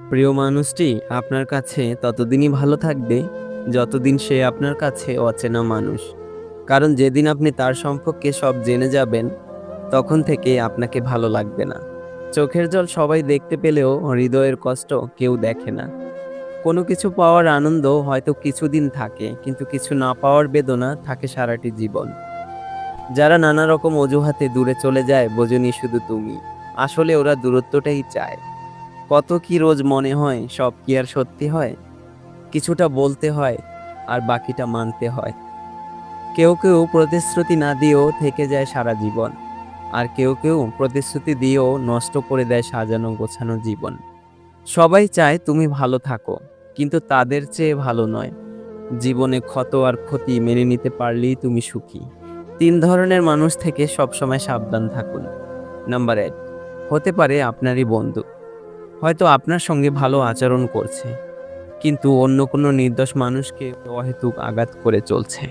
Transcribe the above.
প্রিয় মানুষটি আপনার কাছে ততদিনই ভালো থাকবে যতদিন সে আপনার কাছে অচেনা মানুষ। কারণ যেদিন আপনি তার সম্পর্কে সব জেনে যাবেন তখন থেকে আপনাকে ভালো লাগবে না। চোখের জল সবাই দেখতে পেলেও হৃদয়ের কষ্ট কেউ দেখে না। কোনো কিছু পাওয়ার আনন্দ হয়তো কিছুদিন থাকে, কিন্তু কিছু না পাওয়ার বেদনা থাকে সারাটি জীবন। যারা নানা রকম অজুহাতে দূরে চলে যায় বোঝনি শুধু তুমি। আসলে ওরা দূরত্বটাই চায়। কত কি রোজ মনে হয়, সব কি আর সত্যি হয়? কিছুটা বলতে হয় আর বাকিটা মানতে হয়। কেউ কেউ প্রতিশ্রুতি না দিয়েও থেকে যায় সারা জীবন, আর কেউ কেউ প্রতিশ্রুতি দিয়েও নষ্ট করে দেয় সাজানো গোছানো জীবন। সবাই চায় তুমি ভালো থাকো, কিন্তু তাদের চেয়ে ভালো নয়। জীবনে ক্ষত আর ক্ষতি মেনে নিতে পারলেই তুমি সুখী। ৩ ধরনের মানুষ থেকে সবসময় সাবধান থাকুন। নাম্বার ১, হতে পারে আপনারই বন্ধু। হয়তো আপনার সঙ্গে ভালো আচরণ করছে, কিন্তু অন্য কোনো নির্দোষ মানুষকে অহেতুক আঘাত করে চলছে।